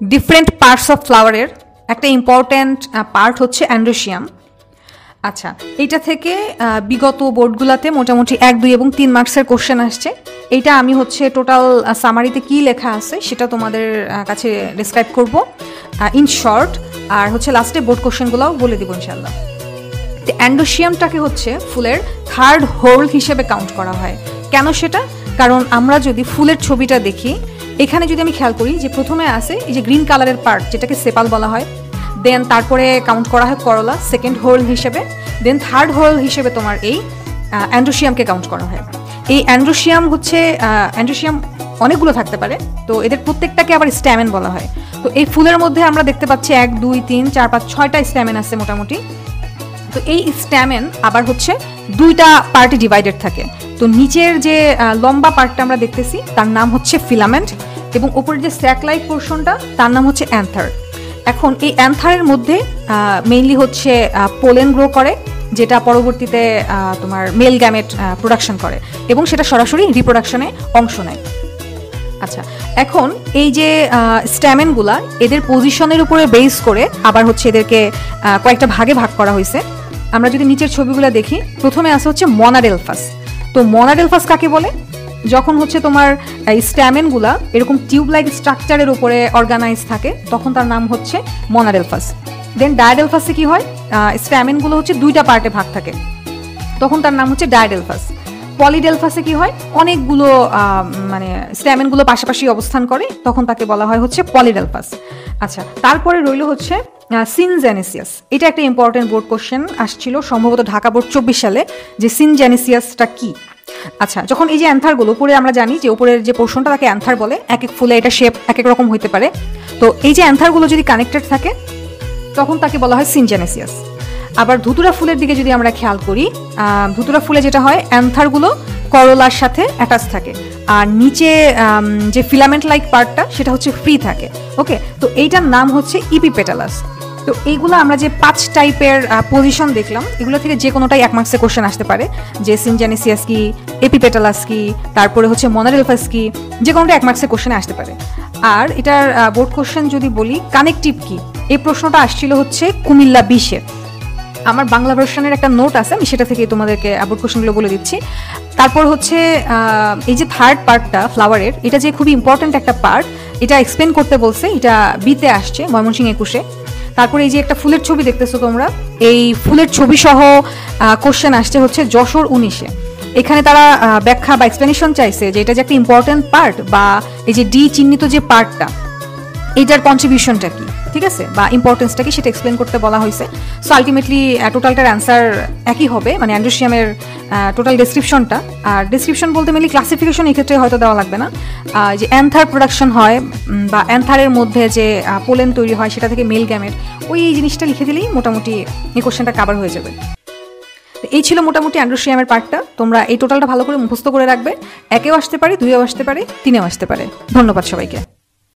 Different parts of ফ্লাওয়ারের একটা important part হচ্ছে অ্যান্ড্রোশিয়াম। আচ্ছা, এইটা থেকে বিগত বোর্ডগুলোতে মোটামুটি 1, 2 এবং 3 মার্কসের কোশ্চেন আসছে। এইটা আমি হচ্ছে টোটাল সামারিতে কি লেখা আছে সেটা তোমাদের কাছে ডিসক্রাইব করব ইন শর্ট, আর হচ্ছে লাস্টে বোর্ড কোশ্চেনগুলোও বলে দিব ইনশাল্লাহ। তো অ্যান্ড্রোশিয়ামটাকে হচ্ছে ফুলের থার্ড হোল হিসেবে কাউন্ট করা হয়। কেন সেটা? কারণ আমরা যদি ফুলের ছবিটা দেখি, এখানে যদি আমি খেয়াল করি যে প্রথমে আছে এই যে গ্রিন কালারের পার্ট, যেটাকে সেপাল বলা হয়, দেন তারপরে কাউন্ট করা হয় করলা সেকেন্ড হোল হিসেবে, দেন থার্ড হোল হিসেবে তোমার এই অ্যান্ড্রোশিয়ামকে কাউন্ট করা হয়। এই অ্যান্ড্রোশিয়াম হচ্ছে অ্যান্ড্রোশিয়াম অনেকগুলো থাকতে পারে, তো এদের প্রত্যেকটাকে আবার স্ট্যামেন বলা হয়। তো এই ফুলের মধ্যে আমরা দেখতে পাচ্ছি 1, 2, 3, 4, 5, 6টা স্ট্যামেন আছে মোটামুটি। তো এই স্ট্যামেন আবার হচ্ছে 2টা পার্টে ডিভাইডেড থাকে। তো নিচের যে লম্বা পার্টটা আমরা দেখতেছি তার নাম হচ্ছে ফিলামেন্ট, এবং উপরের যে স্যাক লাইক পোর্শনটা তার নাম হচ্ছে অ্যান্থার। এখন এই অ্যান্থারের মধ্যে মেইনলি হচ্ছে পোলেন গ্রো করে, যেটা পরবর্তীতে তোমার মেল গ্যামেট প্রোডাকশন করে এবং সেটা সরাসরি রিপ্রোডাকশনে অংশ নেয়। আচ্ছা, এখন এই যে স্ট্যামেনগুলা এদের পজিশনের উপরে বেস করে আবার হচ্ছে এদেরকে কয়েকটা ভাগে ভাগ করা হয়েছে। আমরা যদি নিচের ছবিগুলো দেখি, প্রথমে আসে হচ্ছে মনাডেলফাস। তো মনাডেলফাস কাকে বলে? যখন হচ্ছে তোমার স্ট্যামেনগুলা এরকম টিউব লাইক স্ট্রাকচারের উপরে অর্গানাইজ থাকে তখন তার নাম হচ্ছে মনাডেলফাস। দেন ডায়াডেলফাসে কি হয়? স্ট্যামেনগুলো হচ্ছে 2টা পার্টে ভাগ থাকে, তখন তার নাম হচ্ছে ডায়াডেলফাস। পলিডেলফাসে কি হয়? অনেকগুলো মানে স্ট্যামেনগুলো পাশাপাশি অবস্থান করে, তখন তাকে বলা হয় হচ্ছে পলিডেলফাস। আচ্ছা, তারপরে রইল হচ্ছে সিনজেনেসিয়াস। এটা একটা ইম্পর্টেন্ট বোর্ড কোশ্চেন আসছিল সম্ভবত ঢাকা বোর্ড 24 সালে, যে সিনজেনেসিয়াসটা কি। আচ্ছা, যখন এই যে অ্যান্থারগুলো উপরে, আমরা জানি যে উপরের যে পোর্শনটা তাকে অ্যান্থার বলে, এক এক ফুলে এটা শেপ এক এক রকম হইতে পারে। তো এই যে অ্যান্থারগুলো যদি কানেক্টেড থাকে তখন তাকে বলা হয় সিনজেনেসিয়াস। আবার ধুতুরা ফুলের দিকে যদি আমরা খেয়াল করি, ধুতুরা ফুলে যেটা হয়, অ্যান্থারগুলো করলার সাথে অ্যাটাচ থাকে, আর নিচে যে ফিলামেন্ট লাইক পার্টটা সেটা হচ্ছে ফ্রি থাকে। ওকে, তো এইটার নাম হচ্ছে ইপিপেটালাস। তো এইগুলো আমরা যে 5 টাইপের পজিশন দেখলাম, এগুলো থেকে যে কোনোটাই 1 মার্কসে কোশ্চেন আসতে পারে, যে সিনজেনেসিয়াস কি, এপিপেটালাস কি, তারপরে হচ্ছে মনাডেলফাস কি, যে কোনোটা 1 মার্কসে কোশ্চেনে আসতে পারে। আর এটার বোর্ড কোশ্চেন যদি বলি, কানেকটিভ কি, এই প্রশ্নটা আসছিল হচ্ছে কুমিল্লা 20-এ। আমার বাংলা ভার্সনের একটা নোট আছে, আমি সেটা থেকে তোমাদেরকে বোর্ড কোশ্চেনগুলো বলে দিচ্ছি। তারপর হচ্ছে এই যে থার্ড পার্টটা ফ্লাওয়ারের, এটা যে খুবই ইম্পর্ট্যান্ট একটা পার্ট, এটা এক্সপ্লেন করতে বলছে, এটা বিতে আসছে ময়মনসিংহ 21-এ। তারপরে এই যে একটা ফুলের ছবি দেখতেছো তোমরা, এই ফুলের ছবি সহ কোশ্চেন আসছে হচ্ছে যশোর 19-এ। এখানে তারা ব্যাখ্যা বা এক্সপ্লেনেশন চাইছে যে এটা যে একটা ইম্পর্ট্যান্ট পার্ট, বা এই যে ডি চিহ্নিত যে পার্টটা, এইটার কন্ট্রিবিউশনটা কি, ঠিক আছে, বা ইম্পর্টেন্সটা কি, সেটা এক্সপ্লেন করতে বলা হয়েছে। সো আলটিমেটলি টোটালটার অ্যান্সার একই হবে, মানে অ্যান্ড্রোশিয়ামের টোটাল ডেসক্রিপশনটা। আর ডেসক্রিপশন বলতে মেনলি ক্লাসিফিকেশন এই ক্ষেত্রে হয়তো দেওয়া লাগবে না। যে অ্যান্থার প্রোডাকশন হয় বা অ্যান্থারের মধ্যে যে পোলেন তৈরি হয় সেটা থেকে মেল গ্যামেট, ওই জিনিসটা লিখে দিলেই মোটামুটি এই কোশ্চেনটা কভার হয়ে যাবে। এই ছিল মোটামুটি অ্যান্ড্রোশিয়ামের পার্টটা। তোমরা এই টোটালটা ভালো করে মুখস্থ করে রাখবে, 1-এও আসতে পারে, 2-এও আসতে পারে, 3-এও আসতে পারে। ধন্যবাদ সবাইকে।